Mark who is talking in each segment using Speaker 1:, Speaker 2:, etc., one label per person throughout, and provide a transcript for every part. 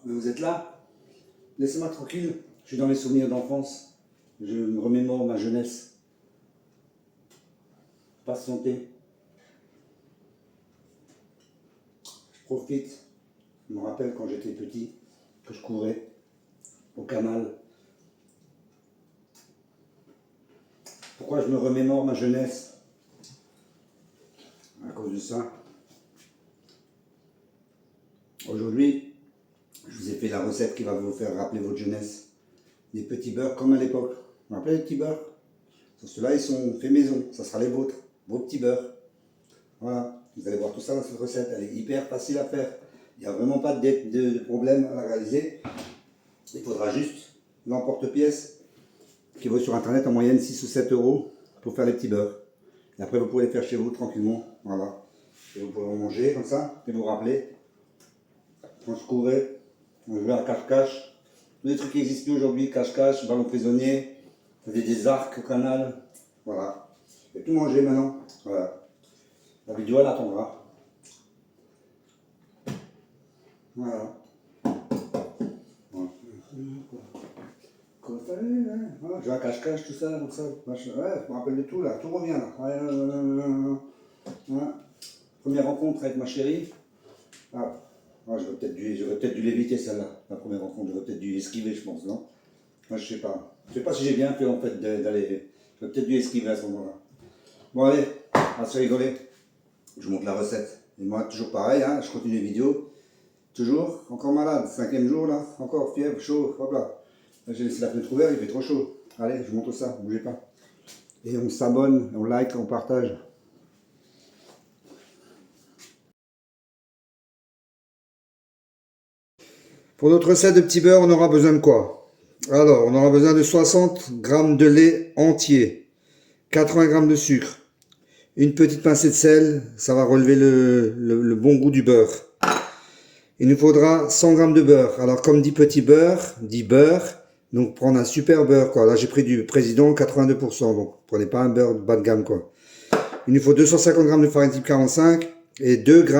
Speaker 1: Mais vous êtes là? Laissez-moi tranquille. Je suis dans mes souvenirs d'enfance. Je me remémore ma jeunesse. Patientez. Je profite. Je me rappelle quand j'étais petit, que je courais au canal. Pourquoi je me remémore ma jeunesse? À cause de ça. Aujourd'hui, je vous ai fait la recette qui va vous faire rappeler votre jeunesse. Des petits beurres comme à l'époque. Vous vous rappelez les petits beurres? Ceux-là, ils sont faits maison. Ça sera les vôtres. Vos petits beurres. Voilà. Vous allez voir tout ça dans cette recette. Elle est hyper facile à faire. Il n'y a vraiment pas de problème à la réaliser. Il faudra juste l'emporte-pièce qui vaut sur internet en moyenne 6 ou 7 euros pour faire les petits beurres. Et après, vous pouvez les faire chez vous tranquillement. Voilà. Et vous pouvez en manger comme ça. Et vous rappeler. Quand je courais, on jouait à cache-cache. Tous les trucs qui existent plus aujourd'hui, cache-cache, ballon prisonnier, des arcs au canal. Voilà. Je vais tout manger maintenant. Voilà. La vidéo elle attendra. Voilà. Voilà. Je vais à cache-cache, tout ça, comme ça. Ouais, je me rappelle de tout là, tout revient là. Voilà. Première rencontre avec ma chérie. Ah. Ah, j'aurais peut-être dû l'éviter celle-là, la première rencontre, j'aurais peut-être dû esquiver, je pense, non? Moi, je sais pas. Je sais pas si j'ai bien fait en fait d'aller. J'aurais peut-être dû esquiver à ce moment-là. Bon, allez, on va se rigoler. Je vous montre la recette. Et moi, toujours pareil, hein, je continue les vidéos. Toujours, encore malade, 5e jour là, encore fièvre, chaud, hop là. Là j'ai laissé la fenêtre ouverte, il fait trop chaud. Allez, je vous montre ça, bougez pas. Et on s'abonne, on like, on partage. Pour notre recette de petit beurre, on aura besoin de quoi? Alors, on aura besoin de 60 g de lait entier, 80 g de sucre, une petite pincée de sel, ça va relever le bon goût du beurre. Il nous faudra 100 g de beurre. Alors, comme dit petit beurre, dit beurre, donc prendre un super beurre, quoi. Là, j'ai pris du Président 82%, donc prenez pas un beurre bas de gamme, quoi. Il nous faut 250 g de farine type 45 et 2 g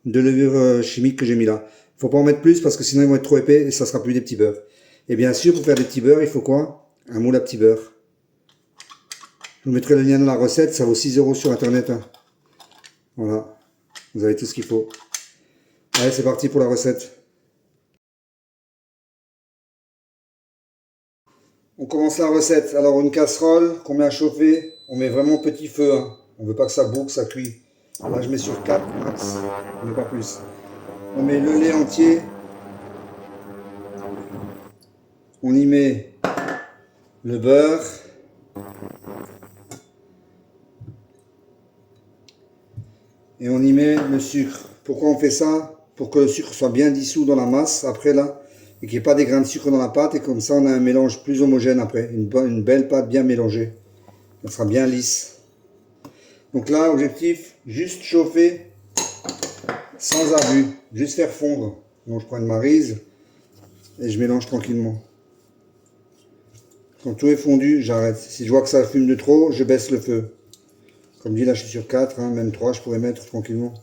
Speaker 1: de levure chimique que j'ai mis là. Faut pas en mettre plus parce que sinon ils vont être trop épais et ça sera plus des petits beurres. Et bien sûr, pour faire des petits beurres, il faut quoi? Un moule à petits beurres. Je vous mettrai le lien dans la recette, ça vaut 6 euros sur internet. Hein. Voilà, vous avez tout ce qu'il faut. Allez, c'est parti pour la recette. On commence la recette. Alors, une casserole qu'on met à chauffer, on met vraiment petit feu. Hein. On ne veut pas que ça boue, que ça cuit. Là, je mets sur 4 max, mais pas plus. On met le lait entier. On y met le beurre. Et on y met le sucre. Pourquoi on fait ça? Pour que le sucre soit bien dissous dans la masse après là. Et qu'il n'y ait pas des grains de sucre dans la pâte. Et comme ça on a un mélange plus homogène après. Une belle pâte bien mélangée. Elle sera bien lisse. Donc là, objectif, juste chauffer sans abus. Juste faire fondre. Donc je prends une maryse. Et je mélange tranquillement. Quand tout est fondu, j'arrête. Si je vois que ça fume de trop, je baisse le feu. Comme dit, là je suis sur 4, hein, même 3, je pourrais mettre tranquillement.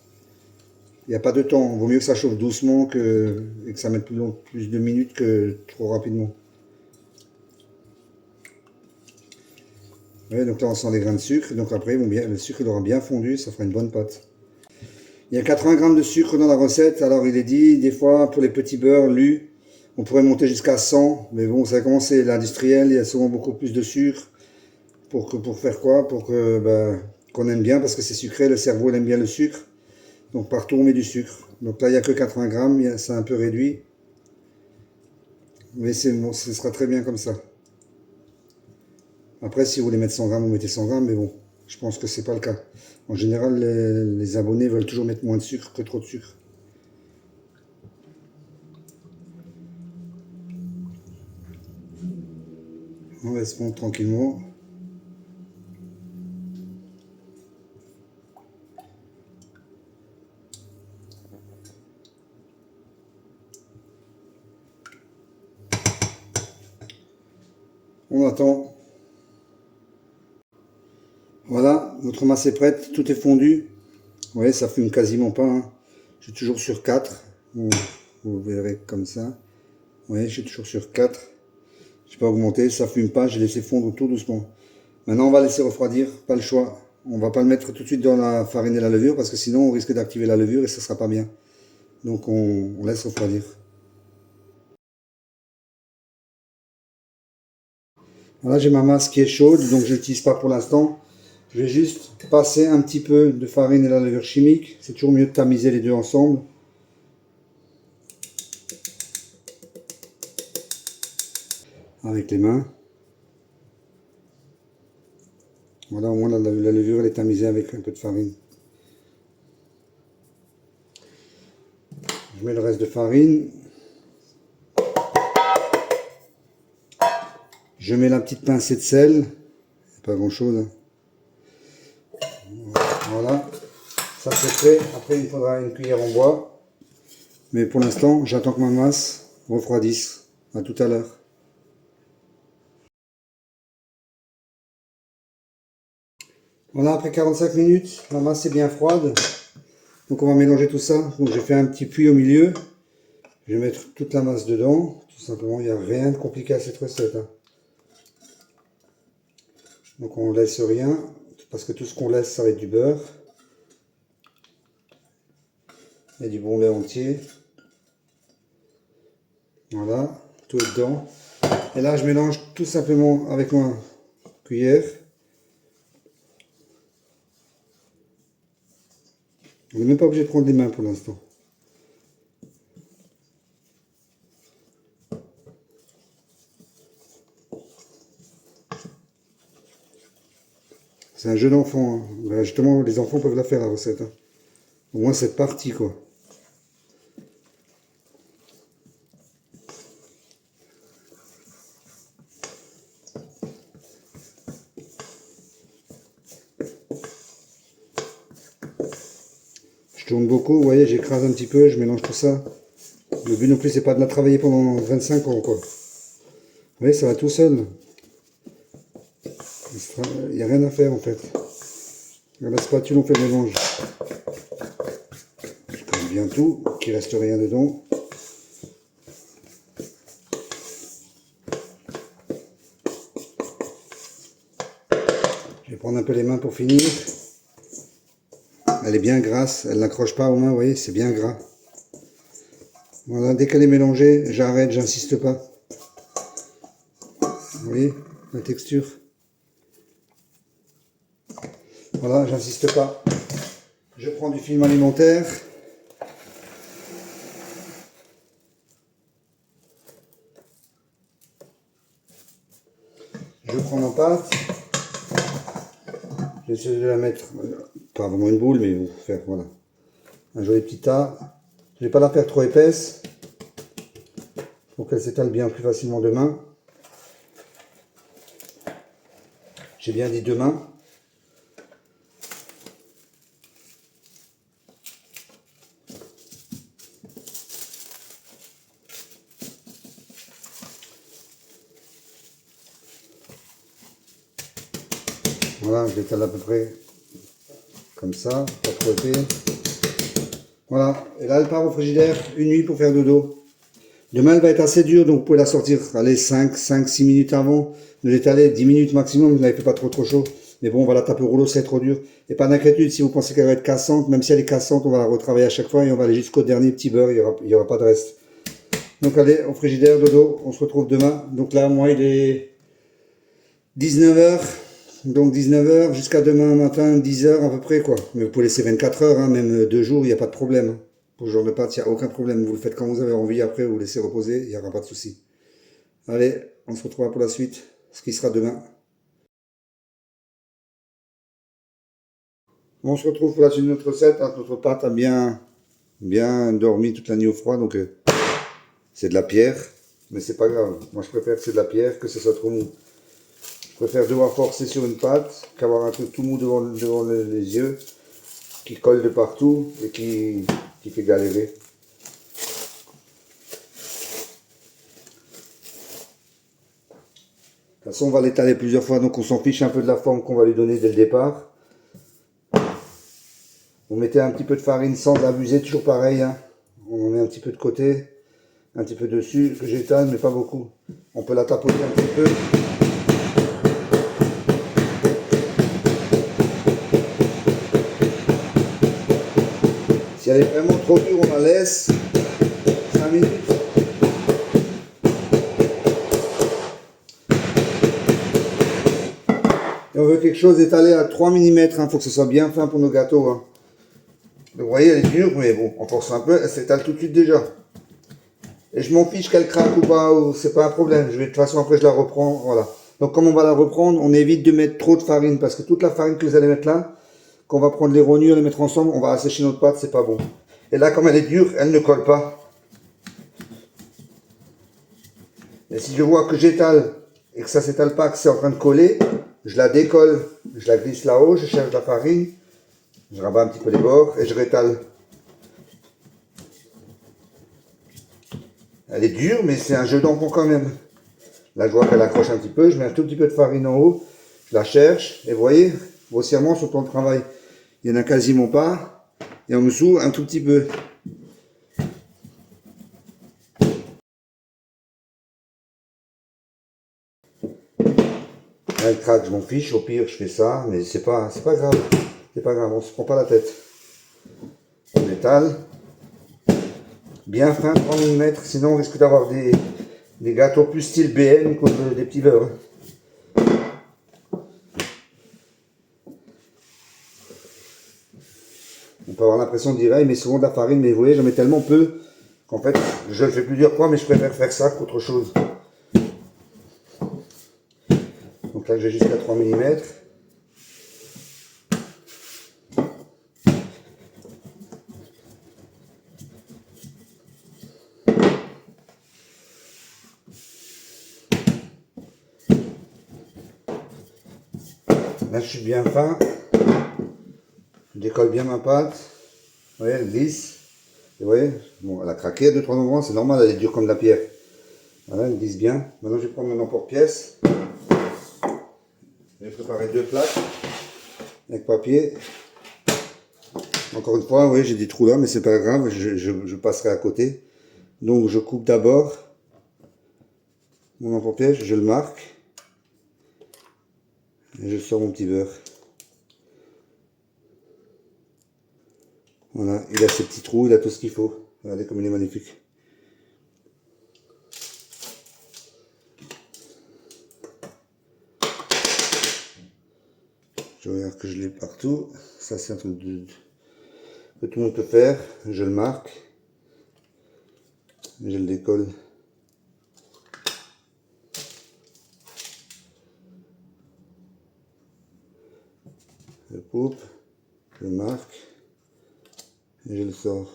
Speaker 1: Il n'y a pas de temps. Il vaut mieux que ça chauffe doucement et que ça mette plus de minutes que trop rapidement. Ouais, donc là on sent les grains de sucre. Donc après, le sucre il aura bien fondu, ça fera une bonne pâte. Il y a 80 g de sucre dans la recette. Alors il est dit, des fois pour les petits beurres lus, on pourrait monter jusqu'à 100. Mais bon, vous savez comment c'est l'industriel, il y a souvent beaucoup plus de sucre. Pour faire quoi? Pour que qu'on aime bien, parce que c'est sucré, le cerveau il aime bien le sucre. Donc partout on met du sucre. Donc là il n'y a que 80 g, c'est un peu réduit. Mais bon, ce sera très bien comme ça. Après si vous voulez mettre 100 g, vous mettez 100 g, mais bon, je pense que c'est pas le cas. En général les abonnés veulent toujours mettre moins de sucre que trop de sucre. On laisse fondre tranquillement. On attend. Voilà, notre masse est prête, tout est fondu. Vous voyez, ça fume quasiment pas. Hein. Je suis toujours sur 4. Vous verrez comme ça. Oui, je suis toujours sur 4. Je peux augmenter, ça fume pas, j'ai laissé fondre tout doucement. Maintenant, on va laisser refroidir, pas le choix. On va pas le mettre tout de suite dans la farine et la levure parce que sinon on risque d'activer la levure et ça sera pas bien. Donc on laisse refroidir. Voilà, j'ai ma masse qui est chaude, donc je l'utilise pas pour l'instant. Je vais juste passer un petit peu de farine et la levure chimique. C'est toujours mieux de tamiser les deux ensemble. Avec les mains. Voilà, au moins la levure elle est tamisée avec un peu de farine. Je mets le reste de farine. Je mets la petite pincée de sel. Pas grand chose. Voilà. Ça c'est fait. Après il faudra une cuillère en bois. Mais pour l'instant, j'attends que ma masse refroidisse. À tout à l'heure. Voilà, après 45 minutes, la masse est bien froide. Donc on va mélanger tout ça. Donc j'ai fait un petit puits au milieu. Je vais mettre toute la masse dedans. Tout simplement, il n'y a rien de compliqué à cette recette. Hein. Donc on ne laisse rien. Parce que tout ce qu'on laisse, ça va être du beurre. Et du bon lait entier. Voilà, tout est dedans. Et là, je mélange tout simplement avec ma cuillère. On n'est même pas obligé de prendre les mains pour l'instant. C'est un jeu d'enfant. Hein. Ben justement, les enfants peuvent la faire, la recette. Hein. Au moins, c'est parti, quoi. Je tourne beaucoup, vous voyez, j'écrase un petit peu, je mélange tout ça. Le but non plus, c'est pas de la travailler pendant 25 ans, quoi. Vous voyez, ça va tout seul. Il n'y a rien à faire, en fait. Avec la spatule, on fait le mélange. Je colle bien tout, qu'il reste rien dedans. Je vais prendre un peu les mains pour finir. Elle est bien grasse, elle n'accroche pas aux mains, vous voyez, c'est bien gras. Voilà, dès qu'elle est mélangée, j'arrête, j'insiste pas. Vous voyez, la texture. Voilà, j'insiste pas. Je prends du film alimentaire. Je prends ma pâte. J'essaie de la mettre, pas vraiment une boule, mais vous faire, voilà, un joli petit tas. Je ne vais pas la faire trop épaisse, pour qu'elle s'étale bien plus facilement demain. J'ai bien dit demain. Voilà, je l'étale à peu près comme ça, pas trop épais. Voilà, et là elle part au frigidaire une nuit pour faire dodo. Demain elle va être assez dure, donc vous pouvez la sortir, allez, 5-6 minutes avant, de l'étaler 10 minutes maximum, vous n'avez fait pas trop chaud. Mais bon, on va la taper au rouleau, c'est trop dur. Et pas d'inquiétude, si vous pensez qu'elle va être cassante, même si elle est cassante, on va la retravailler à chaque fois et on va aller jusqu'au dernier petit beurre, il y aura pas de reste. Donc allez, au frigidaire, dodo, on se retrouve demain. Donc là, moi, il est 19 h. Donc 19 h jusqu'à demain matin, 10 h à peu près, quoi. Mais vous pouvez laisser 24 h, hein, même 2 jours, il n'y a pas de problème. Hein. Pour ce genre de pâte, il n'y a aucun problème. Vous le faites quand vous avez envie, après, vous laissez reposer, il n'y aura pas de souci. Allez, on se retrouvera pour la suite, ce qui sera demain. On se retrouve pour la suite de notre recette. Hein. Notre pâte a bien dormi toute la nuit au froid, donc c'est de la pierre, mais c'est pas grave. Moi, je préfère que c'est de la pierre, que ce soit trop mou. Je préfère devoir forcer sur une pâte qu'avoir un truc tout mou devant les yeux, qui colle de partout et qui fait galérer. De toute façon, on va l'étaler plusieurs fois, donc on s'en fiche un peu de la forme qu'on va lui donner dès le départ. Vous mettez un petit peu de farine sans abuser, toujours pareil. Hein. On en met un petit peu de côté. un petit peu dessus, que j'étale, mais pas beaucoup. On peut la tapoter un petit peu. Si elle est vraiment trop dure, on la laisse 5 minutes. Et on veut quelque chose étalé à 3 mm, il faut que ce soit bien fin pour nos gâteaux. Hein. Donc, vous voyez, elle est dure, mais bon, on force un peu, elle s'étale tout de suite déjà. Et je m'en fiche qu'elle craque ou pas, c'est pas un problème. De toute façon, après, je la reprends, voilà. Donc, comme on va la reprendre, on évite de mettre trop de farine, parce que toute la farine que vous allez mettre là, qu'on va prendre les rognures, les mettre ensemble, on va assécher notre pâte, c'est pas bon. Et là, comme elle est dure, elle ne colle pas. Et si je vois que j'étale et que ça s'étale pas, que c'est en train de coller, je la décolle, je la glisse là-haut, je cherche la farine, je rabats un petit peu les bords et je rétale. Elle est dure, mais c'est un jeu d'enfant quand même. Là, je vois qu'elle accroche un petit peu, je mets un tout petit peu de farine en haut, je la cherche, et vous voyez, grossièrement sur le temps de travail, il n'y en a quasiment pas, et en dessous, un tout petit peu. Elle craque, je m'en fiche, au pire je fais ça, mais c'est pas grave, c'est pas grave, on se prend pas la tête. On étale, bien fin, 3 mm, sinon on risque d'avoir des gâteaux plus style BN que des petits beurres. On peut avoir l'impression de dire, il met souvent de la farine, mais vous voyez, j'en mets tellement peu qu'en fait, je le fais plusieurs fois, mais je préfère faire ça qu'autre chose. Donc là, j'ai jusqu'à 3 mm. Là, je suis bien fin. Je décolle bien ma pâte. Vous voyez, elle glisse. Et vous voyez, bon, elle a craqué à 2-3 endroits, c'est normal, elle est dure comme de la pierre. Voilà, elle glisse bien. Maintenant, je vais prendre mon emporte-pièce. Je vais préparer 2 plaques avec papier. Encore une fois, oui, j'ai des trous là, mais c'est pas grave, je passerai à côté. Donc, je coupe d'abord mon emporte-pièce, je le marque. Et je sors mon petit beurre. Voilà, il a ses petits trous, il a tout ce qu'il faut. Regardez comme il est magnifique. Je regarde que je l'ai partout. Ça, c'est un truc que tout le monde peut faire. Je le marque. Je le décolle. Je coupe. Je le marque. Et je le sors.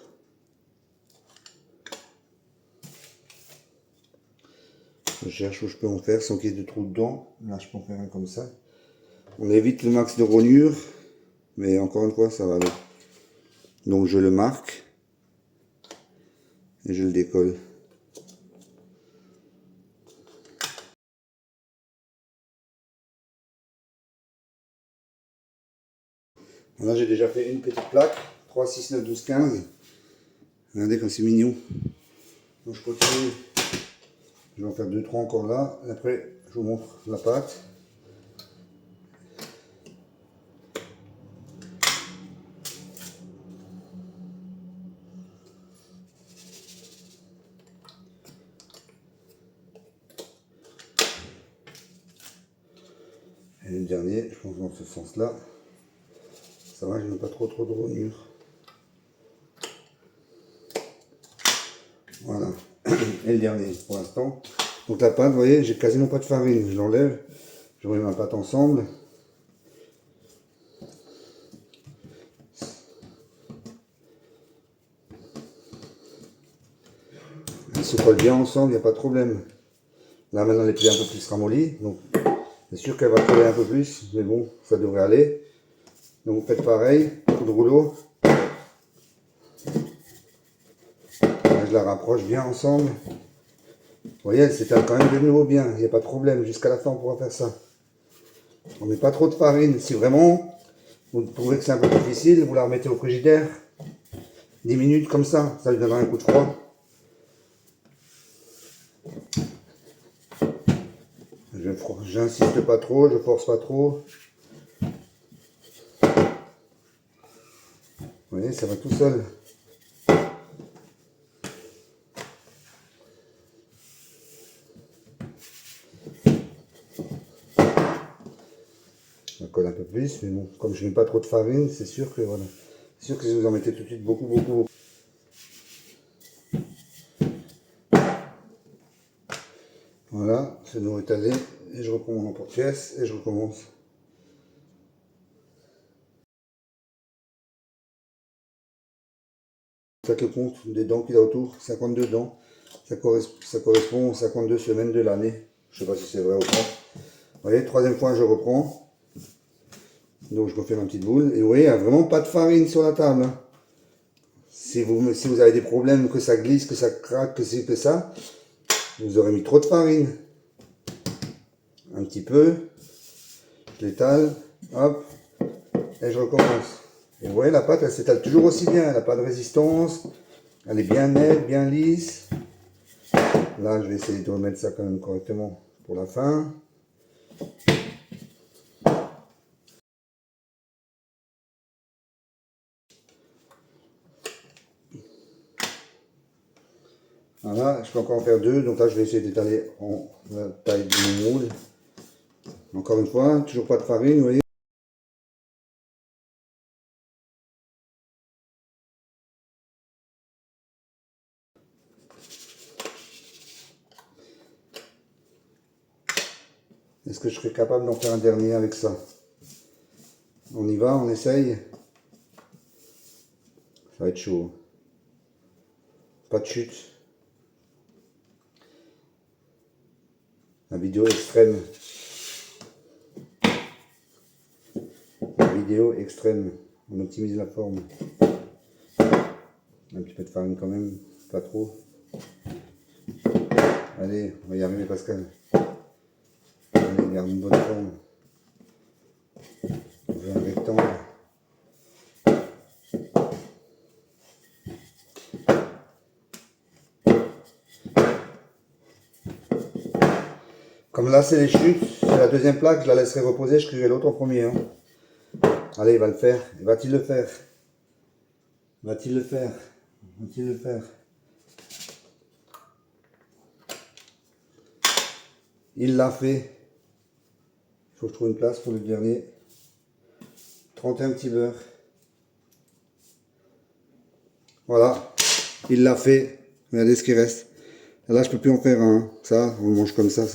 Speaker 1: Je cherche où je peux en faire sans qu'il y ait de trous dedans. Là, je peux en faire un comme ça. On évite le max de rognures, mais encore une fois, ça va aller. Donc je le marque et je le décolle. Là, j'ai déjà fait une petite plaque, 3, 6, 9, 12, 15. Regardez comme c'est mignon. Donc je continue. Je vais en faire 2-3 encore là. Et après, je vous montre la pâte. Et le dernier, je pense dans ce sens-là. Ça va, je n'ai pas trop de rognures. Voilà. Et le dernier pour l'instant. Donc la pâte, vous voyez, j'ai quasiment pas de farine. Je l'enlève. Je remets ma pâte ensemble. Elles se collent bien ensemble, il n'y a pas de problème. Là maintenant, elle est un peu plus ramollie. Donc c'est sûr qu'elle va coller un peu plus. Mais bon, ça devrait aller. Donc vous faites pareil, coup de rouleau. Là, je la rapproche bien ensemble. Vous voyez, elle s'étale quand même de nouveau bien, il n'y a pas de problème. Jusqu'à la fin, on pourra faire ça. On met pas trop de farine. Si vraiment vous trouvez que c'est un peu difficile, vous la remettez au frigidaire. 10 minutes comme ça lui donnera un coup de froid. j'insiste pas trop, je force pas trop. Vous voyez, ça va tout seul. Ça colle un peu plus, mais bon, comme je mets pas trop de farine, c'est sûr que voilà. C'est sûr que si vous en mettez tout de suite beaucoup. Voilà, c'est nous étalé. Et je reprends mon emporte-pièce et je recommence. Ça que compte des dents qu'il a autour, 52 dents. Ça correspond aux 52 semaines de l'année. Je sais pas si c'est vrai ou pas. Vous voyez, troisième fois je reprends. Donc je refais ma petite boule. Et vous voyez, il n'y a vraiment pas de farine sur la table. Hein. Si vous avez des problèmes, que ça glisse, que ça craque, que c'est que ça, vous aurez mis trop de farine. Un petit peu. Je l'étale. Hop. Et je recommence. Et vous voyez, la pâte, elle s'étale toujours aussi bien. Elle n'a pas de résistance. Elle est bien nette, bien lisse. Là, je vais essayer de remettre ça quand même correctement pour la fin. Voilà, je peux encore en faire deux. Donc là, je vais essayer d'étaler en la taille de mon moule. Encore une fois, toujours pas de farine, vous voyez. Est-ce que je serais capable d'en faire un dernier avec ça? On y va, on essaye. Ça va être chaud. Pas de chute. La vidéo extrême. La vidéo extrême. On optimise la forme. Un petit peu de farine quand même, pas trop. Allez, on va y arriver Pascal. Allez, garde une bonne forme. On veut un rectangle. Comme là c'est les chutes, c'est la deuxième plaque, je la laisserai reposer, je crierai l'autre en premier. Hein. Allez, il va le faire. Va-t-il le faire? Va-t-il le faire? Va-t-il le faire? Il l'a fait. Il faut que je trouve une place pour le dernier. 31 petits beurres. Voilà. Il l'a fait. Regardez ce qui reste. Là, je peux plus en faire un. Ça, on le mange comme ça.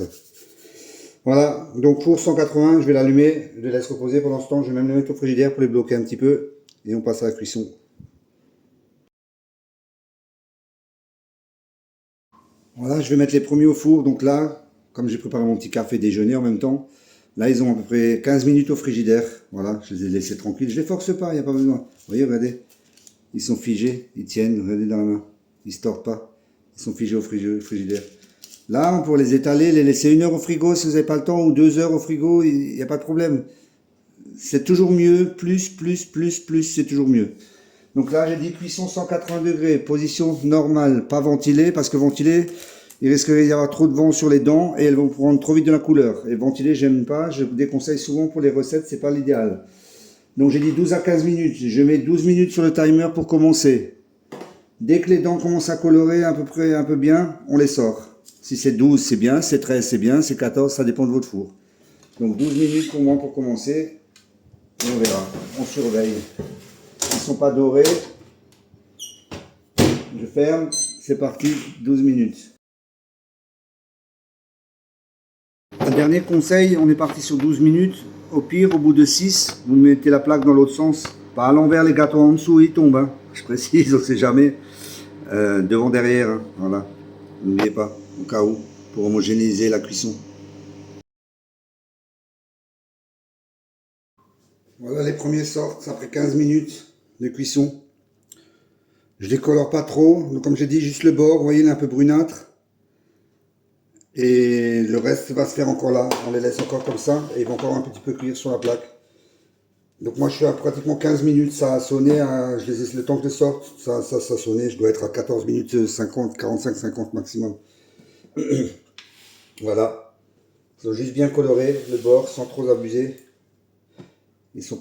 Speaker 1: Voilà. Donc, four 180, je vais l'allumer. Je le laisse reposer pendant ce temps. Je vais même le mettre au frigidaire pour les bloquer un petit peu. Et on passe à la cuisson. Voilà, je vais mettre les premiers au four. Donc là, comme j'ai préparé mon petit café déjeuner en même temps, là, ils ont à peu près 15 minutes au frigidaire. Voilà, je les ai laissés tranquilles. Je les force pas, il n'y a pas besoin. Vous voyez, regardez. Ils sont figés, ils tiennent, regardez dans la main. Ils ne se tordent pas. Ils sont figés au frigidaire. Là, on pourrait les étaler, les laisser 1 heure au frigo si vous n'avez pas le temps, ou 2 heures au frigo, il n'y a pas de problème. C'est toujours mieux, plus, c'est toujours mieux. Donc là, j'ai dit cuisson 180 degrés, position normale, pas ventilée, parce que ventilée, il risquerait d'y avoir trop de vent sur les dents et elles vont prendre trop vite de la couleur. Et ventilée, j'aime pas, je vous déconseille souvent pour les recettes, c'est pas l'idéal. Donc j'ai dit 12 à 15 minutes, je mets 12 minutes sur le timer pour commencer. Dès que les dents commencent à colorer à peu près un peu bien, on les sort. Si c'est 12, c'est bien, c'est 13, c'est bien, c'est 14, ça dépend de votre four. Donc 12 minutes pour moi pour commencer. Et on verra, on surveille. Ils ne sont pas dorés. Je ferme, c'est parti, 12 minutes. Un dernier conseil, on est parti sur 12 minutes. Au pire, au bout de 6, vous mettez la plaque dans l'autre sens. Pas à l'envers, les gâteaux en dessous, ils tombent. Hein. Je précise, on ne sait jamais. Devant, derrière, hein. Voilà. N'oubliez pas, au cas où, pour homogénéiser la cuisson. Voilà, les premiers sortent après 15 minutes de cuisson. Je décolore pas trop, donc comme j'ai dit, juste le bord, vous voyez, il est un peu brunâtre. Et le reste va se faire encore là. On les laisse encore comme ça et ils vont encore un petit peu cuire sur la plaque. Donc moi je suis à pratiquement 15 minutes, ça a sonné, le temps que je sorte, ça a sonné, je dois être à 14 minutes 50, 45, 50 maximum. Voilà, Ils sont juste bien colorés, le bord, sans trop abuser. Ils n'ont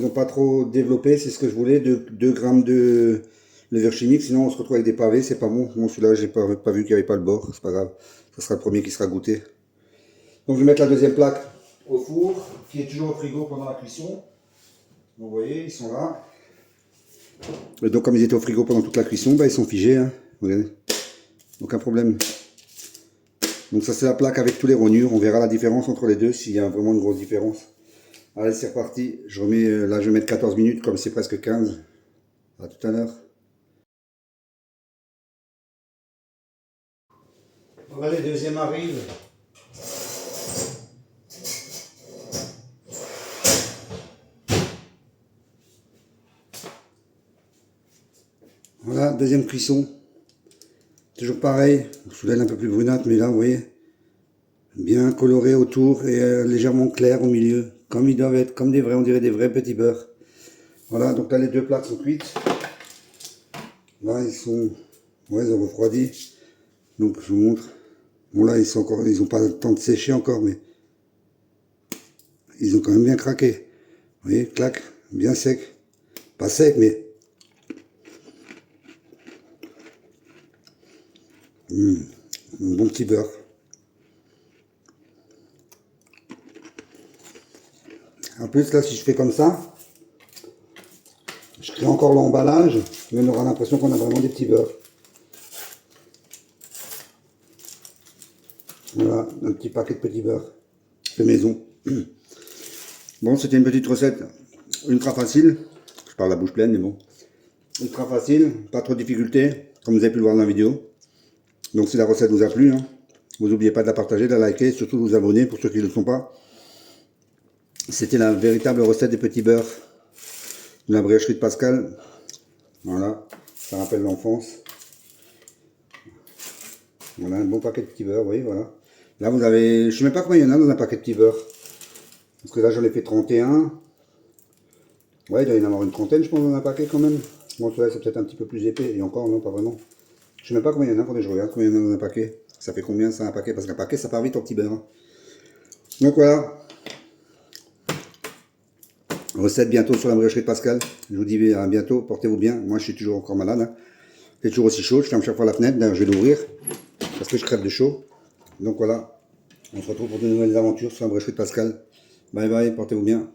Speaker 1: pas trop développé, c'est ce que je voulais, 2 grammes de levure chimique, sinon on se retrouve avec des pavés, c'est pas bon. Bon, celui-là, j'ai pas vu qu'il n'y avait pas le bord, c'est pas grave. Ce sera le premier qui sera goûté. Donc je vais mettre la deuxième plaque au four, qui est toujours au frigo pendant la cuisson. Donc vous voyez, ils sont là. Et donc comme ils étaient au frigo pendant toute la cuisson, bah, ils sont figés, hein. Regardez. Aucun problème. Donc ça c'est la plaque avec tous les rognures, on verra la différence entre les deux, s'il y a vraiment une grosse différence. Allez, c'est reparti. Je remets, là, je vais mettre 14 minutes, comme c'est presque 15. À tout à l'heure. Voilà, les deuxièmes arrivent. Voilà, deuxième cuisson. Toujours pareil. Celui-là est un peu plus brunâtre, mais là, vous voyez, bien coloré autour et légèrement clair au milieu. Comme ils doivent être, comme des vrais, on dirait des vrais petits beurres. Voilà, donc là, les deux plaques sont cuites. Là, ils sont, ouais, ils ont refroidi. Donc, je vous montre. Bon, là, ils n'ont pas le temps de sécher encore, mais ils ont quand même bien craqué. Vous voyez, clac, bien sec. Pas sec, mais un bon petit beurre. En plus, là, si je fais comme ça, je crée encore l'emballage, mais on aura l'impression qu'on a vraiment des petits beurres. Voilà, un petit paquet de petits beurres de maison. Bon, c'était une petite recette ultra facile. Je parle la bouche pleine, mais bon. Ultra facile, pas trop de difficultés, comme vous avez pu le voir dans la vidéo. Donc si la recette vous a plu, hein, vous n'oubliez pas de la partager, de la liker, surtout de vous abonner pour ceux qui ne le sont pas. C'était la véritable recette des petits beurres de la briocherie de Pascal. Voilà, ça rappelle l'enfance. Voilà, un bon paquet de petits beurres, oui, voilà. Là, vous avez, je ne sais même pas combien il y en a dans un paquet de petits beurres. Parce que là, j'en ai fait 31. Ouais, il doit y en avoir une trentaine, je pense, dans un paquet quand même. Bon, celui-là, c'est peut-être un petit peu plus épais. Et encore, non, pas vraiment. Je ne sais même pas combien il y en a, quand je regarde combien il y en a dans un paquet. Ça fait combien, ça, un paquet? Parce qu'un paquet, ça part vite en petit beurre. Hein. Donc voilà. Recette bientôt sur la briocherie de Pascal. Je vous dis à bientôt, portez-vous bien. Moi, je suis toujours encore malade. Hein. C'est toujours aussi chaud. Je ferme chaque fois la fenêtre. D'ailleurs, je vais l'ouvrir. Parce que je crève de chaud. Donc voilà. On se retrouve pour de nouvelles aventures sur la briocherie de Pascal. Bye bye, portez-vous bien.